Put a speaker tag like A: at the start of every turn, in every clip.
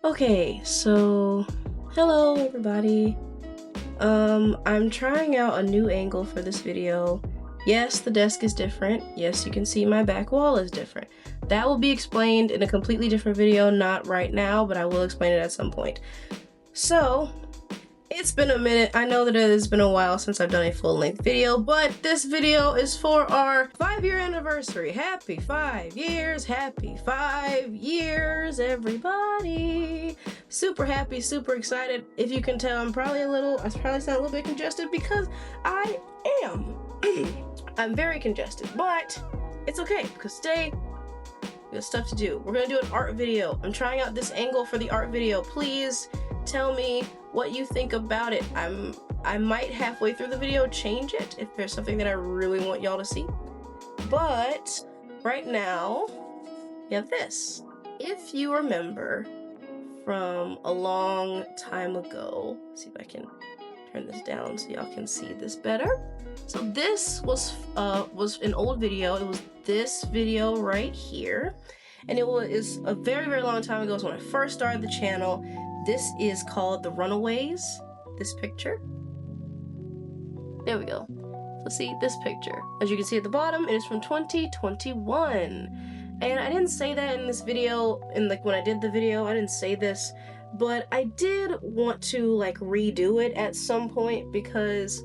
A: Okay, so hello everybody. I'm trying out a new angle for this video. Yes, the desk is different. Yes, you can see my back wall is different. That will be explained in a completely different video, not right now, but I will explain it at some point. So, it's been a minute. I know that it has been a while since I've done a full-length video, but this video is for our 5-year anniversary. Happy 5 years, happy 5 years, everybody. Super happy, super excited. If you can tell, I probably sound a little bit congested because I am. I'm very congested, but it's okay because today we have stuff to do. We're gonna do an art video. I'm trying out this angle for the art video. Please tell me what you think about it. I might halfway through the video change it if there's something that I really want y'all to see. But right now, we have this. If you remember from a long time ago, let's see if I can turn this down so y'all can see this better. So this was an old video. It was this video right here, and it was a very, very long time ago. It was when I first started the channel. This is called The Runaways, this picture. There we go. Let's see this picture. As you can see at the bottom, it is from 2021. And I didn't say that in this video, when I did the video, I didn't say this, but I did want to redo it at some point because,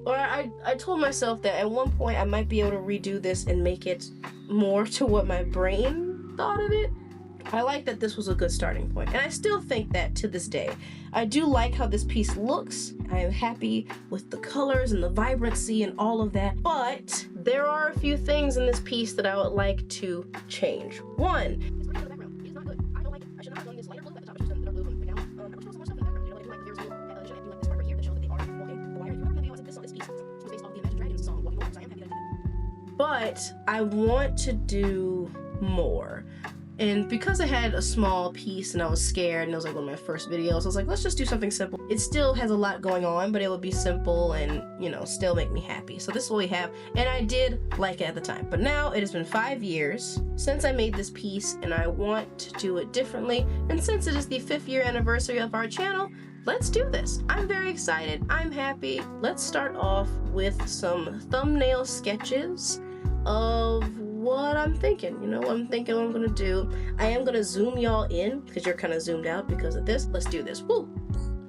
A: I told myself that at one point I might be able to redo this and make it more to what my brain thought of it. I like that this was a good starting point, and I still think that to this day. I do like how this piece looks. I am happy with the colors and the vibrancy and all of that, but there are a few things in this piece that I would like to change. One, but I want to do more. And because I had a small piece and I was scared and it was one of my first videos, I was like, let's just do something simple. It still has a lot going on, but it would be simple and, still make me happy. So this is what we have, and I did like it at the time. But now it has been 5 years since I made this piece and I want to do it differently. And since it is the 5th year anniversary of our channel, let's do this. I'm very excited. I'm happy. Let's start off with some thumbnail sketches of what I'm thinking, what I'm gonna do. I am gonna zoom y'all in because you're kind of zoomed out because of this. Let's do this. Woo!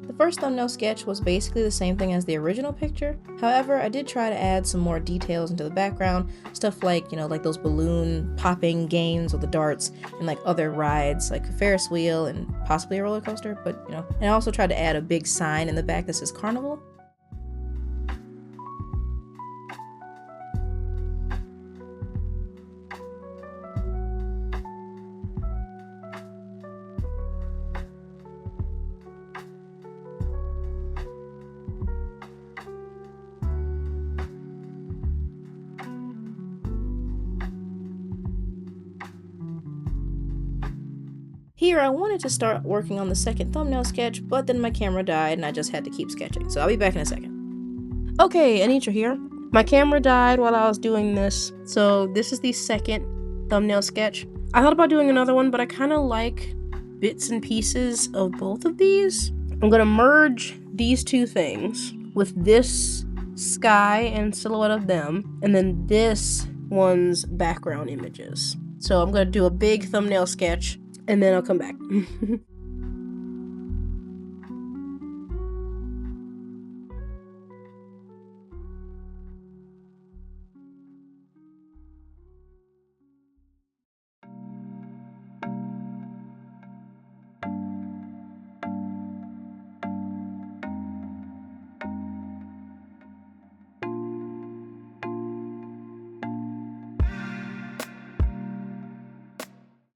A: The first thumbnail sketch was basically the same thing as the original picture. However, I did try to add some more details into the background, stuff like, like those balloon popping games with the darts and other rides like a Ferris wheel and possibly a roller coaster, but and I also tried to add a big sign in the back that says Carnival. Here, I wanted to start working on the second thumbnail sketch, but then my camera died and I just had to keep sketching. So I'll be back in a second. Okay, Anitra here. My camera died while I was doing this, so this is the second thumbnail sketch. I thought about doing another one, but I kind of like bits and pieces of both of these. I'm gonna merge these two things with this sky and silhouette of them, and then this one's background images. So I'm gonna do a big thumbnail sketch, and then I'll come back.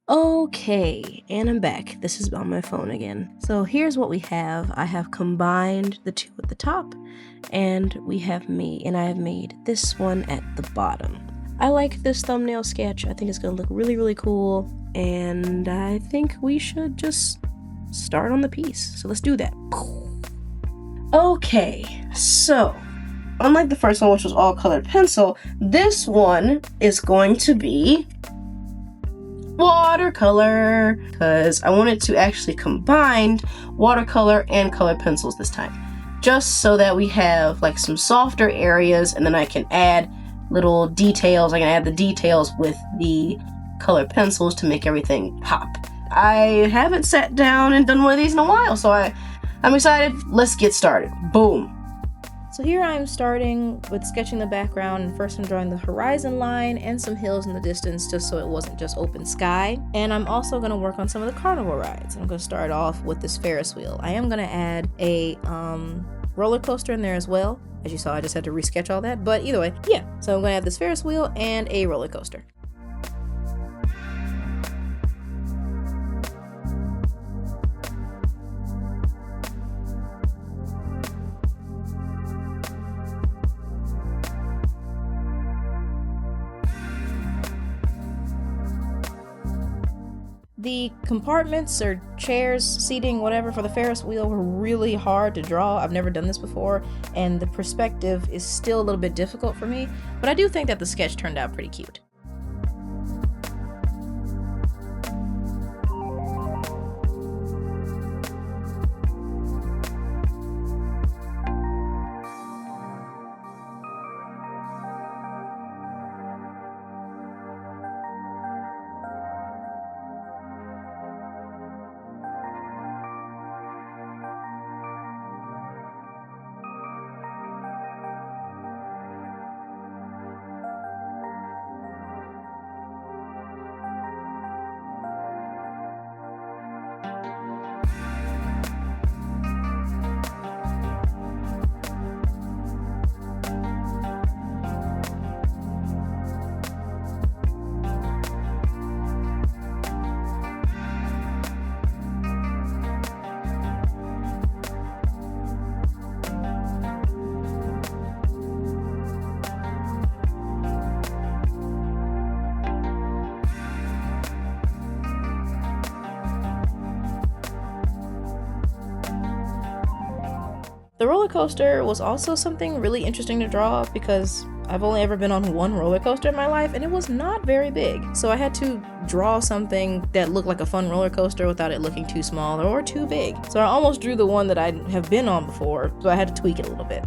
A: Okay, and I'm back. This is on my phone again. So here's what we have. I have combined the two at the top, and I have made this one at the bottom. I like this thumbnail sketch. I think it's gonna look really, really cool, and I think we should just start on the piece. So let's do that. Okay, so unlike the first one, which was all colored pencil, this one is going to be watercolor, because I wanted to actually combine watercolor and colored pencils this time, just so that we have like some softer areas, and then I can add little details. I can add the details with the colored pencils to make everything pop. I haven't sat down and done one of these in a while, so I'm excited. Let's get started. Boom. So here I'm starting with sketching the background, and first I'm drawing the horizon line and some hills in the distance just so it wasn't just open sky. And I'm also going to work on some of the carnival rides. I'm going to start off with this Ferris wheel. I am going to add a roller coaster in there as well. As you saw, I just had to resketch all that, but either way, yeah. So I'm going to have this Ferris wheel and a roller coaster. The compartments or chairs, seating, whatever for the Ferris wheel were really hard to draw. I've never done this before, and the perspective is still a little bit difficult for me, but I do think that the sketch turned out pretty cute. The roller coaster was also something really interesting to draw because I've only ever been on one roller coaster in my life and it was not very big. So I had to draw something that looked like a fun roller coaster without it looking too small or too big. So I almost drew the one that I have been on before, so I had to tweak it a little bit.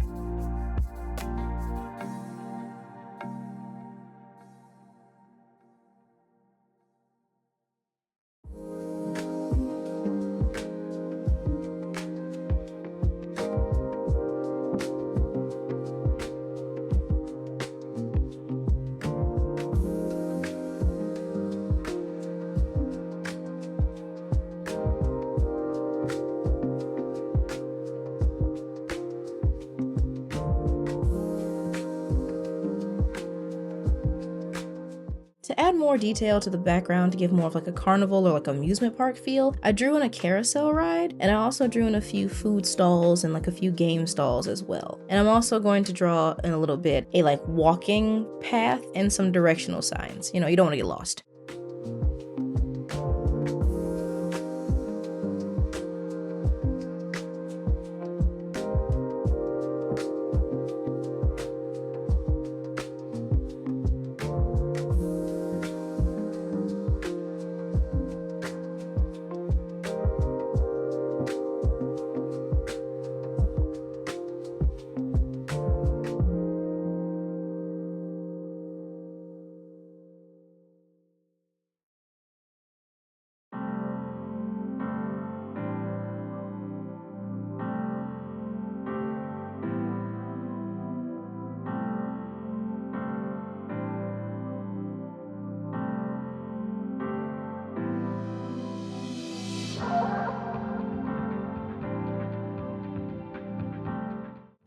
A: To add more detail to the background to give more of like a carnival or like amusement park feel, I drew in a carousel ride, and I also drew in a few food stalls and like a few game stalls as well. And I'm also going to draw in a little bit a like walking path and some directional signs. You know, you don't want to get lost.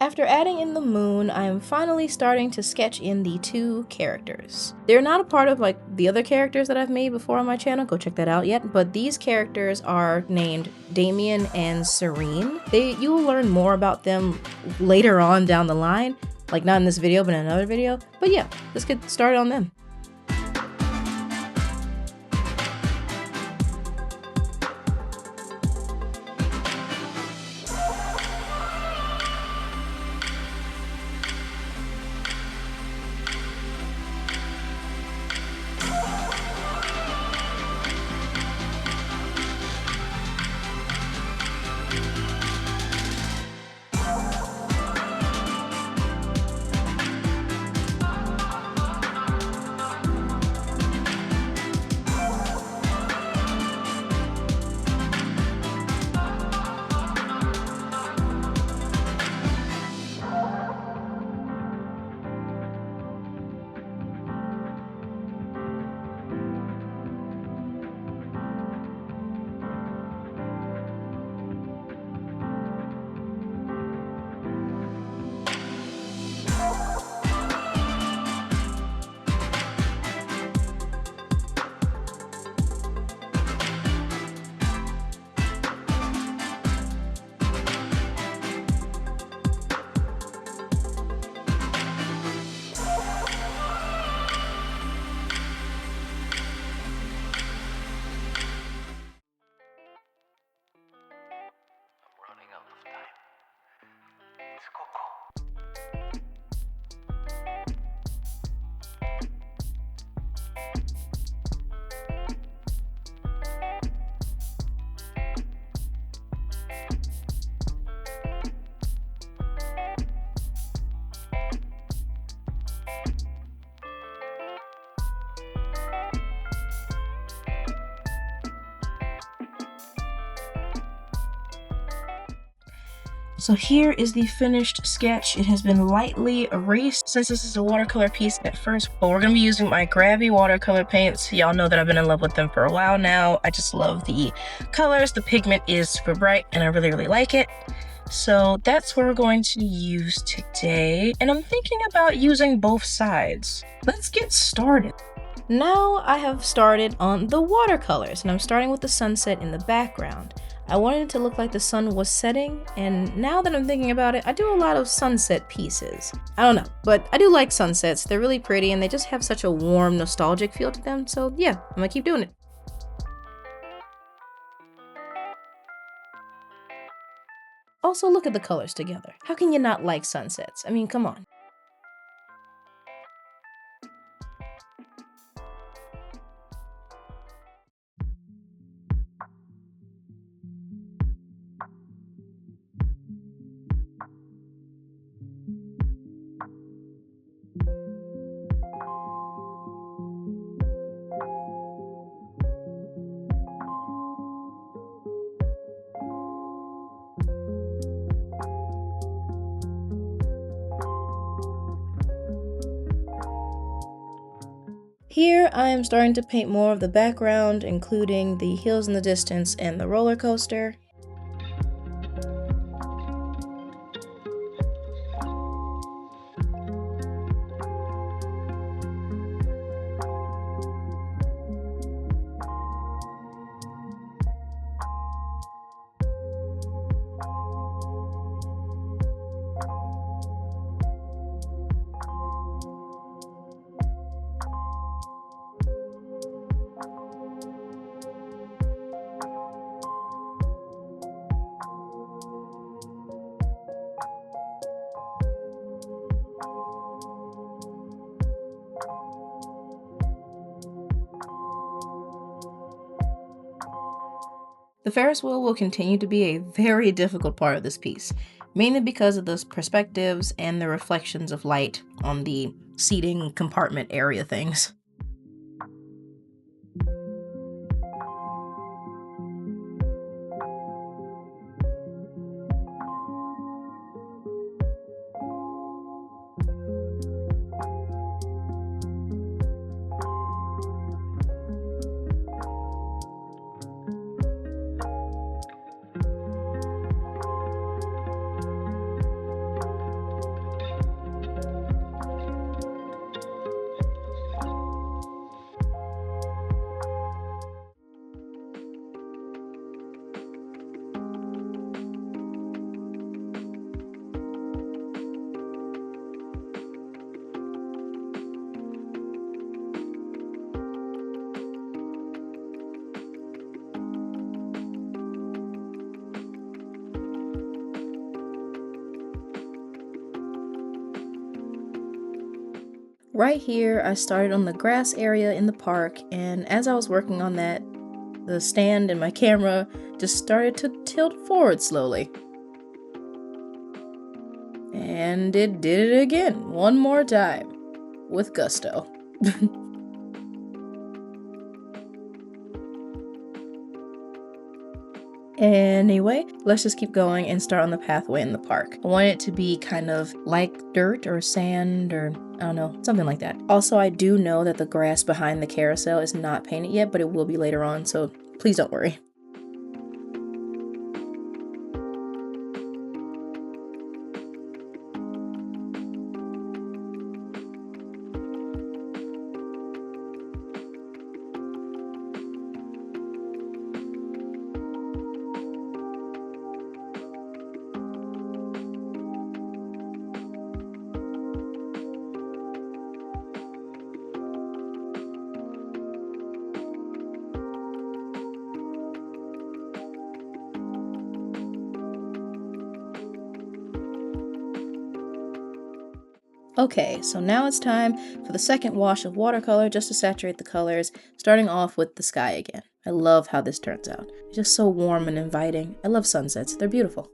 A: After adding in the moon, I am finally starting to sketch in the two characters. They're not a part of like the other characters that I've made before on my channel, go check that out yet, but these characters are named Damien and Serene. You will learn more about them later on down the line, like not in this video, but in another video. But yeah, let's get started on them. So here is the finished sketch. It has been lightly erased since this is a watercolor piece at first, but we're gonna be using my Gravy watercolor paints. Y'all know that I've been in love with them for a while now. I just love the colors. The pigment is super bright and I really, really like it. So that's what we're going to use today. And I'm thinking about using both sides. Let's get started. Now I have started on the watercolors and I'm starting with the sunset in the background. I wanted it to look like the sun was setting, and now that I'm thinking about it, I do a lot of sunset pieces. I don't know, but I do like sunsets. They're really pretty and they just have such a warm, nostalgic feel to them, so yeah, I'm gonna keep doing it. Also, look at the colors together. How can you not like sunsets? I mean, come on. Here I am starting to paint more of the background, including the hills in the distance and the roller coaster. The Ferris wheel will continue to be a very difficult part of this piece, mainly because of those perspectives and the reflections of light on the seating compartment area things. Right here, I started on the grass area in the park, and as I was working on that, the stand and my camera
B: just started to tilt forward slowly. And it did it again, one more time, with gusto. Anyway, let's just keep going and start on the pathway in the park. I want it to be kind of like dirt or sand or I don't know, something like that. Also, I do know that the grass behind the carousel is not painted yet, but it will be later on, so please don't worry. Okay, so now it's time for the second wash of watercolor just to saturate the colors, starting off with the sky again. I love how this turns out. It's just so warm and inviting. I love sunsets, they're beautiful.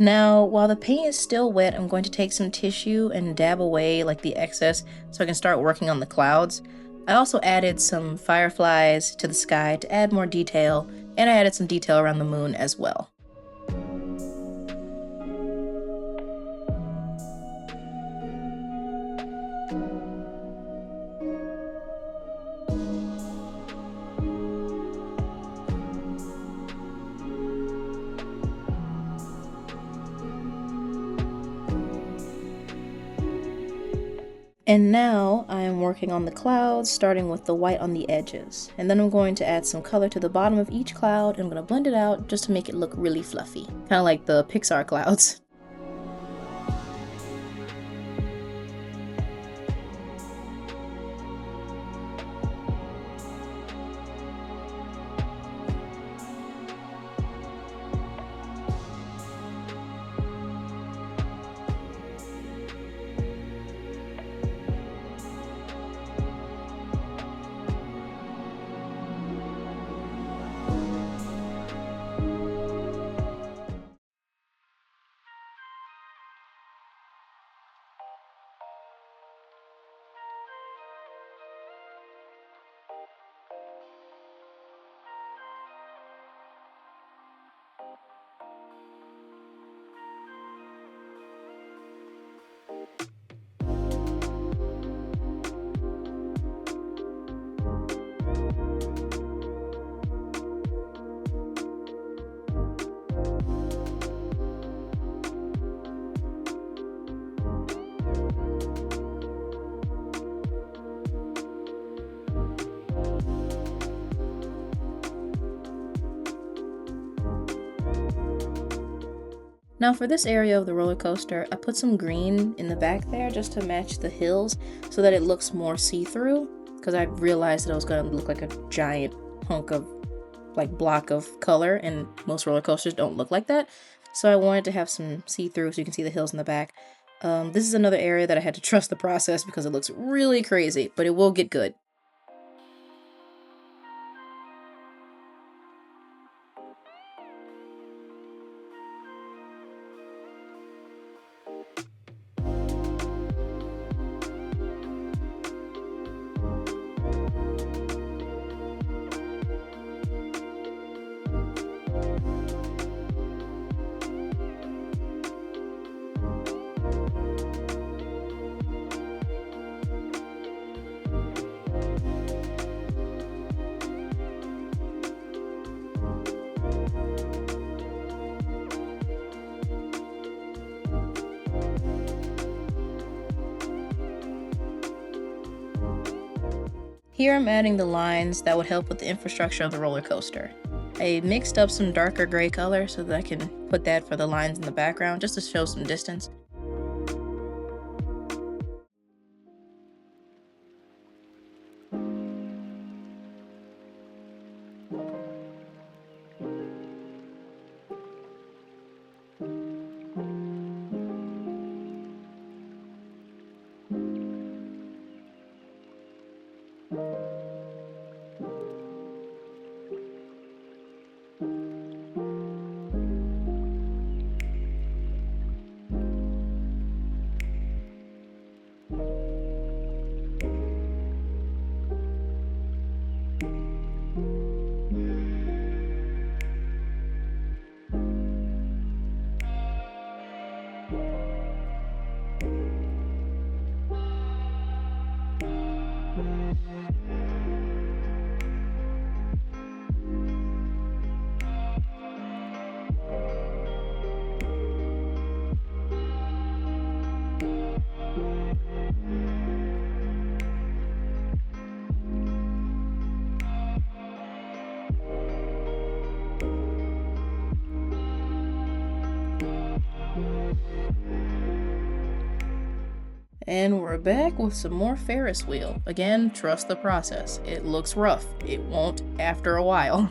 B: Now, while the paint is still wet, I'm going to take some tissue and dab away like the excess so I can start working on the clouds. I also added some fireflies to the sky to add more detail, and I added some detail around the moon as well. And now I am working on the clouds, starting with the white on the edges. And then I'm going to add some color to the bottom of each cloud, and I'm going to blend it out just to make it look really fluffy. Kind of like the Pixar clouds. Now for this area of the roller coaster, I put some green in the back there just to match the hills so that it looks more see-through, because I realized that it was going to look like a giant hunk of block of color, and most roller coasters don't look like that. So I wanted to have some see-through so you can see the hills in the back. This is another area that I had to trust the process because it looks really crazy, but it will get good. Here I'm adding the lines that would help with the infrastructure of the roller coaster. I mixed up some darker gray color so that I can put that for the lines in the background just to show some distance. And we're back with some more Ferris wheel. Again, trust the process. It looks rough. It won't after a while.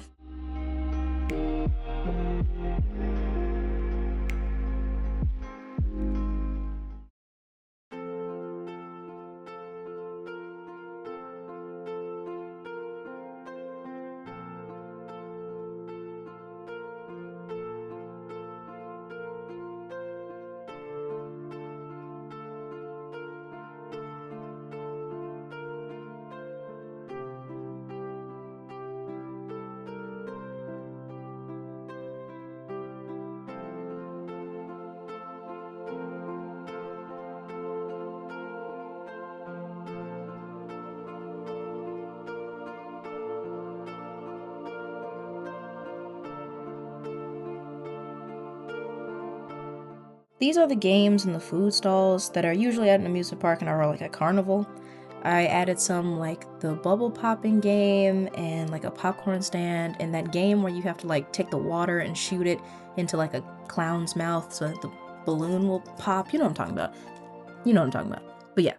B: These are the games and the food stalls that are usually at an amusement park and are like a carnival. I added some like the bubble popping game and like a popcorn stand and that game where you have to like take the water and shoot it into like a clown's mouth so that the balloon will pop. You know what I'm talking about. You know what I'm talking about. But yeah.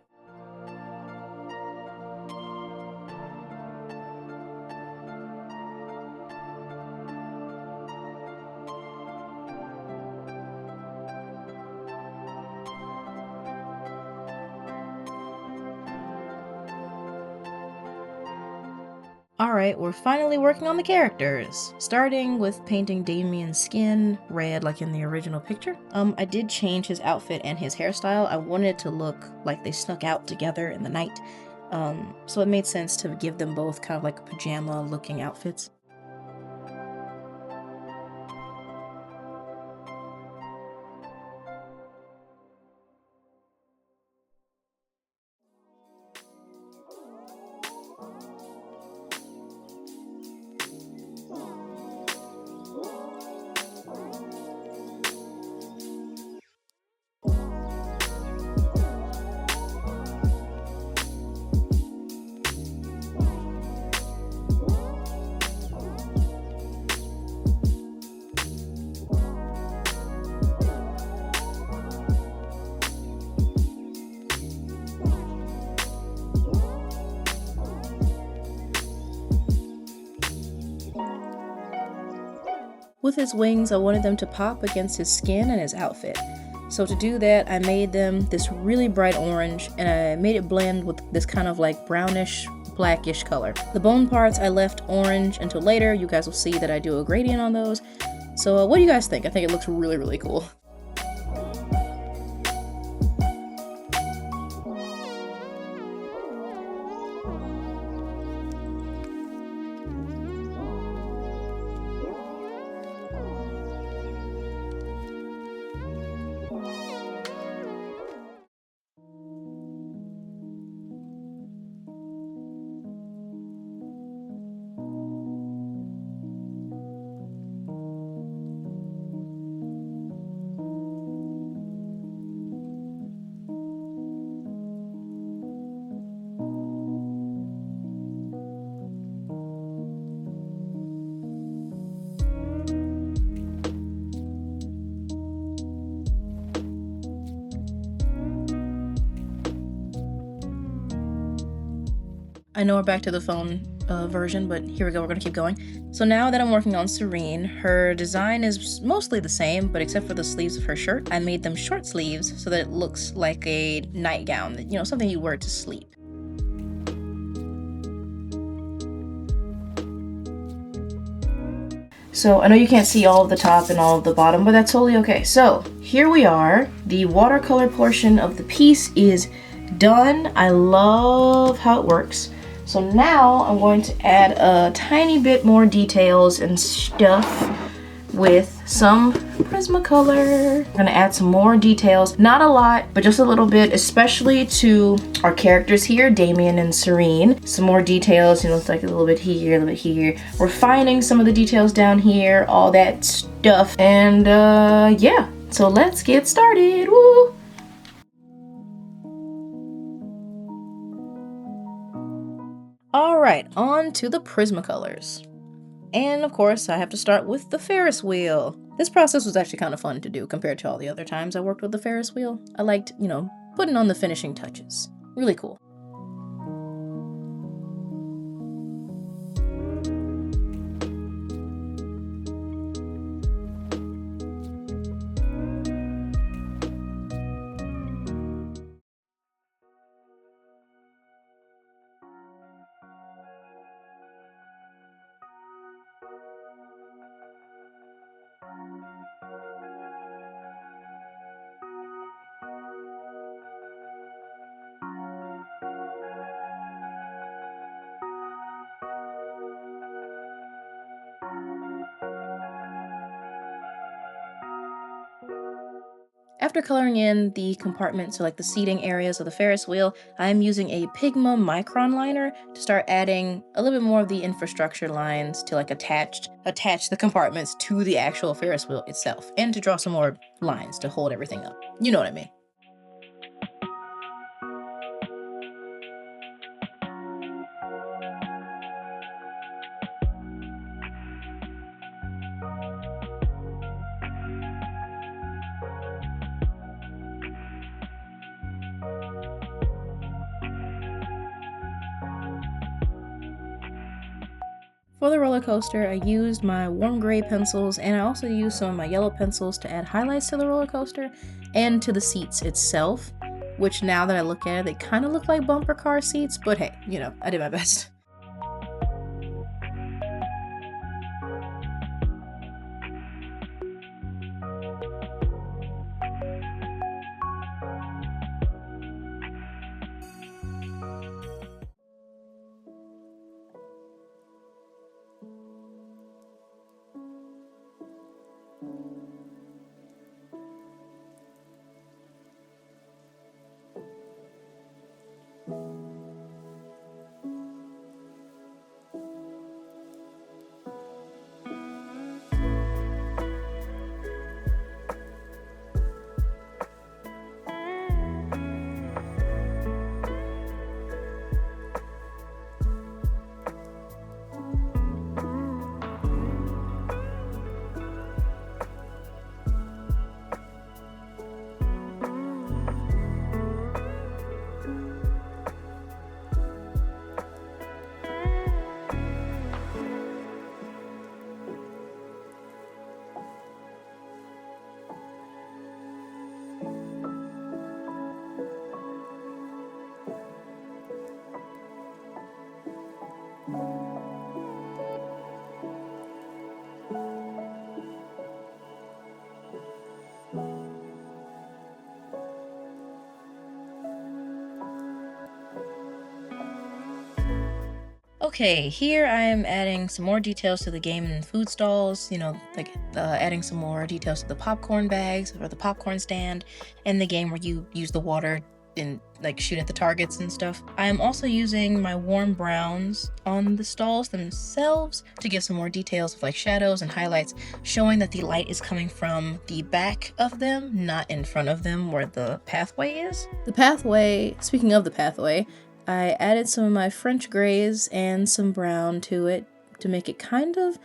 B: Alright, we're finally working on the characters, starting with painting Damien's skin red like in the original picture. I did change his outfit and his hairstyle. I wanted it to look like they snuck out together in the night, so it made sense to give them both kind of like pajama looking outfits. With his wings, I wanted them to pop against his skin and his outfit. So to do that, I made them this really bright orange, and I made it blend with this kind of like brownish, blackish color. The bone parts I left orange until later. You guys will see that I do a gradient on those. So what do you guys think? I think it looks really, really cool. I know we're back to the phone version, but here we go, we're gonna keep going. So now that I'm working on Serene, her design is mostly the same, but except for the sleeves of her shirt, I made them short sleeves so that it looks like a nightgown, you know, something you wear to sleep.
A: So I know you can't see all of the top and all of the bottom, but that's totally okay. So here we are. The watercolor portion of the piece is done. I love how it works. So now I'm going to add a tiny bit more details and stuff with some Prismacolor. I'm gonna add some more details, not a lot, but just a little bit, especially to our characters here, Damien and Serene. Some more details, you know, it's like a little bit here, a little bit here. Refining some of the details down here, all that stuff. And yeah, so let's get started. Woo!
B: All right, on to the Prismacolors. And of course, I have to start with the Ferris wheel. This process was actually kind of fun to do compared to all the other times I worked with the Ferris wheel. I liked, you know, putting on the finishing touches. Really cool. After coloring in the compartments, so like the seating areas of the Ferris wheel, I'm using a Pigma micron liner to start adding a little bit more of the infrastructure lines to like attach the compartments to the actual Ferris wheel itself, and to draw some more lines to hold everything up. You know what I mean. For the roller coaster, I used my warm gray pencils, and I also used some of my yellow pencils to add highlights to the roller coaster and to the seats itself, which now that I look at it, they kind of look like bumper car seats, but hey, you know, I did my best. Okay, here I am adding some more details to the game and food stalls, you know, like adding some more details to the popcorn bags or the popcorn stand, and the game where you use the water and like shoot at the targets and stuff. I am also using my warm browns on the stalls themselves to give some more details of like shadows and highlights, showing that the light is coming from the back of them, not in front of them where the pathway is. The pathway, speaking of the pathway, I added some of my French grays and some brown to it to make it kind of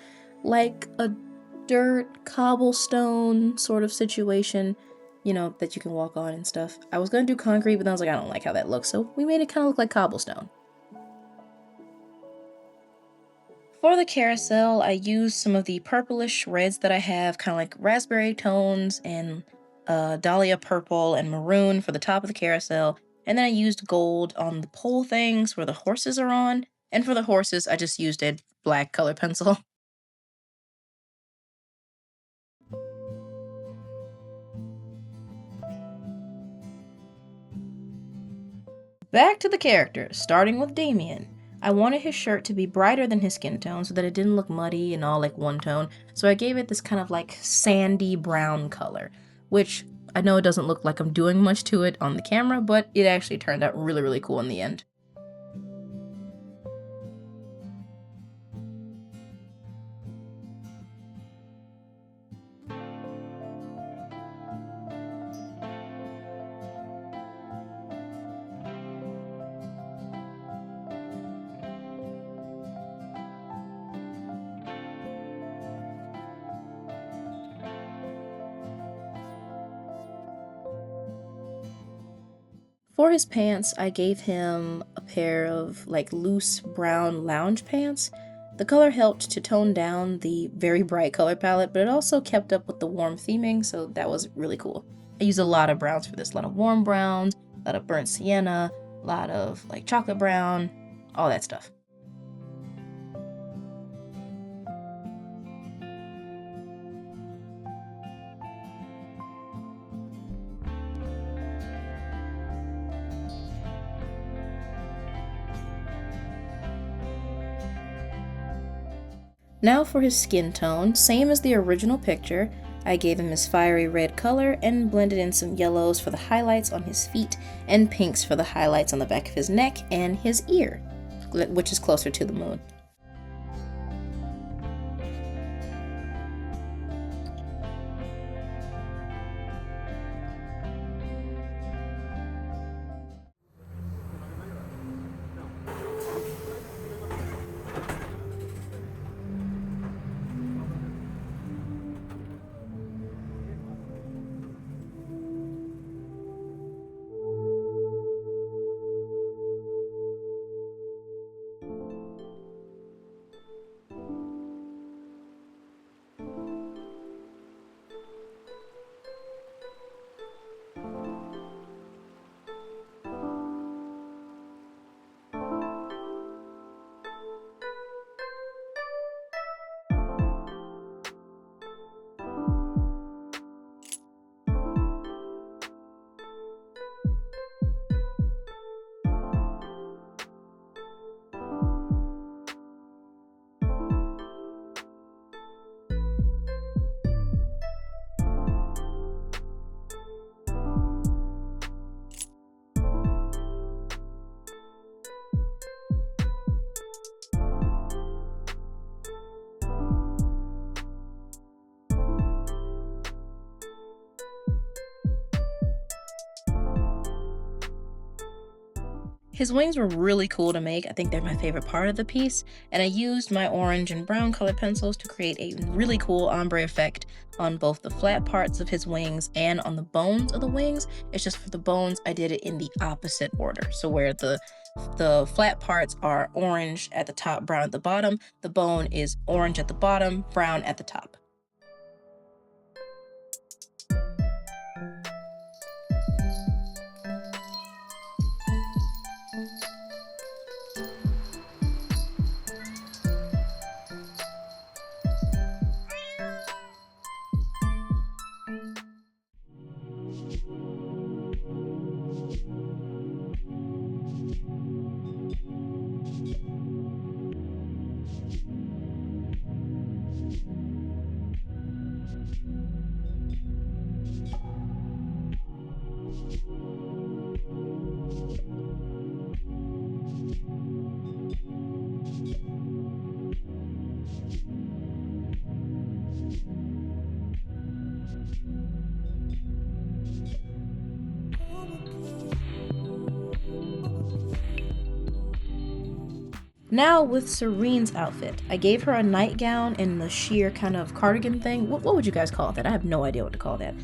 B: like a dirt cobblestone sort of situation, you know, that you can walk on and stuff. I was gonna do concrete, but then I was like, I don't like how that looks, so we made it kind of look like cobblestone. For the carousel, I used some of the purplish reds that I have, kind of like raspberry tones and dahlia purple and maroon for the top of the carousel. And then I used gold on the pole things where the horses are on. And for the horses, I just used a black color pencil. Back to the characters, starting with Damien. I wanted his shirt to be brighter than his skin tone so that it didn't look muddy and all like one tone, so I gave it this kind of like sandy brown color, which I know it doesn't look like I'm doing much to it on the camera, but it actually turned out really, really cool in the end. For his pants, I gave him a pair of like loose brown lounge pants. The color helped to tone down the very bright color palette, but it also kept up with the warm theming, so that was really cool. I used a lot of browns for this, a lot of warm browns, a lot of burnt sienna, a lot of like chocolate brown, all that stuff. Now for his skin tone, same as the original picture, I gave him his fiery red color and blended in some yellows for the highlights on his feet and pinks for the highlights on the back of his neck and his ear, which is closer to the moon. His wings were really cool to make. I think they're my favorite part of the piece, and I used my orange and brown colored pencils to create a really cool ombre effect on both the flat parts of his wings and on the bones of the wings. It's just for the bones, I did it in the opposite order. So where the flat parts are orange at the top, brown at the bottom, the bone is orange at the bottom, brown at the top. Now with Serene's outfit, I gave her a nightgown and the sheer kind of cardigan thing. What would you guys call that? I have no idea what to call that.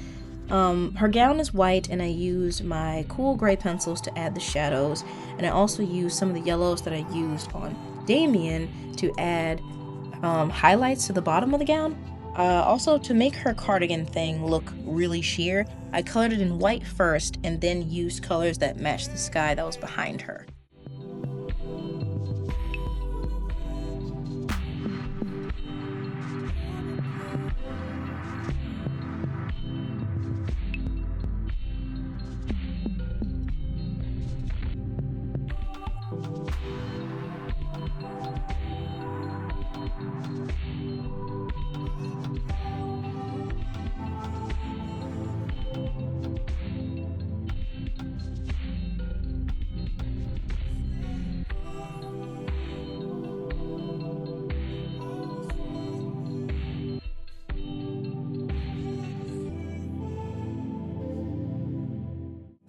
B: Her gown is white, and I used my cool gray pencils to add the shadows, and I also used some of the yellows that I used on Damien to add highlights to the bottom of the gown. Also, to make her cardigan thing look really sheer, I colored it in white first and then used colors that matched the sky that was behind her.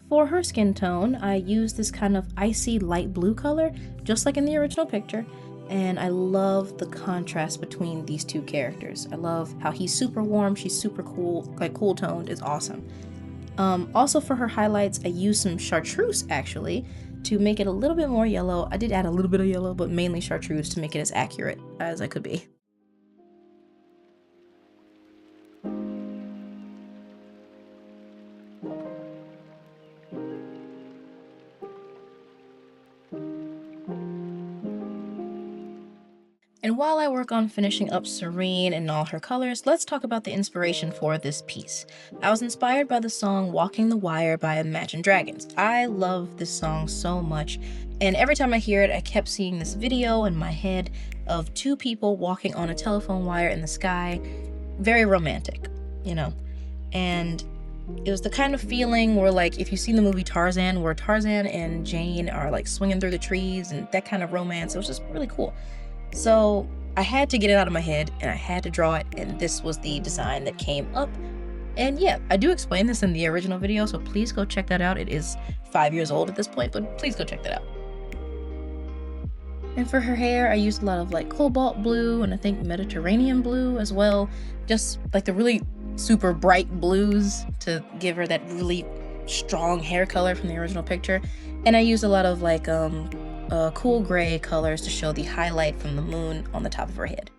B: For her skin tone, I used this kind of icy light blue color, just like in the original picture, and I love the contrast between these two characters. I love how he's super warm, she's super cool, like cool toned, it's awesome. Also for her highlights, I used some chartreuse actually to make it a little bit more yellow. I did add a little bit of yellow, but mainly chartreuse to make it as accurate as I could be. And while I work on finishing up Serene and all her colors, let's talk about the inspiration for this piece. I was inspired by the song Walking the Wire by Imagine Dragons. I love this song so much, and every time I hear it, I kept seeing this video in my head of two people walking on a telephone wire in the sky. Very romantic, you know? And it was the kind of feeling where, like, if you've seen the movie Tarzan, where Tarzan and Jane are like swinging through the trees and that kind of romance, it was just really cool. So I had to get it out of my head and I had to draw it, and this was the design that came up. And yeah, I do explain this in the original video, so please go check that out. It is 5 years old at this point, but please go check that out. And for her hair, I used a lot of like cobalt blue and I think Mediterranean blue as well. Just like the really super bright blues to give her that really strong hair color from the original picture. And I used a lot of like cool gray colors to show the highlight from the moon on the top of her head.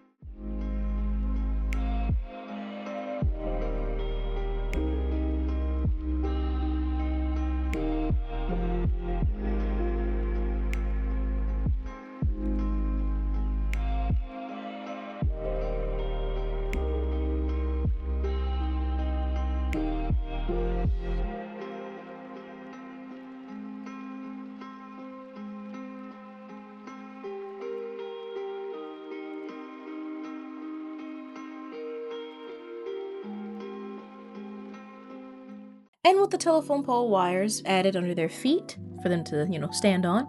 B: And with the telephone pole wires added under their feet for them to, stand on,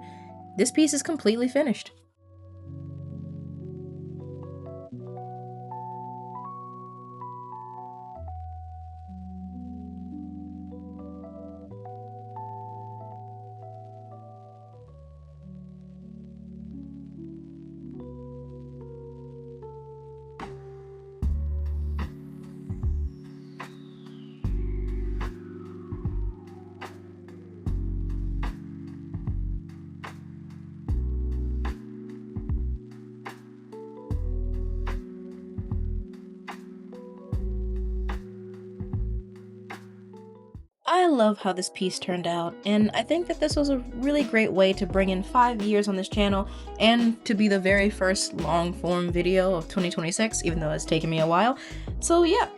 B: this piece is completely finished. I love how this piece turned out, and I think that this was a really great way to bring in 5 years on this channel and to be the very first long form video of 2026, even though it's taken me a while. So yeah,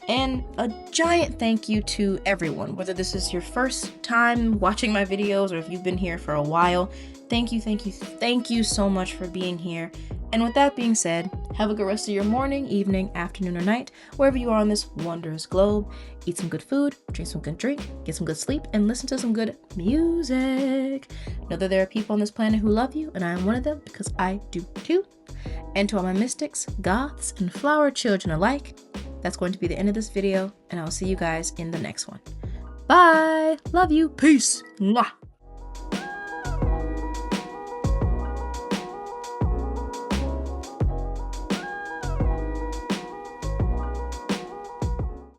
B: and a giant thank you to everyone, whether this is your first time watching my videos or if you've been here for a while. Thank you so much for being here. And with that being said, have a good rest of your morning, evening, afternoon, or night, wherever you are on this wondrous globe. Eat some good food, drink some good drink, get some good sleep, and listen to some good music. Know that there are people on this planet who love you, and I am one of them because I do too. And to all my mystics, goths, and flower children alike, that's going to be the end of this video, and I'll see you guys in the next one. Bye! Love you! Peace! Mwah!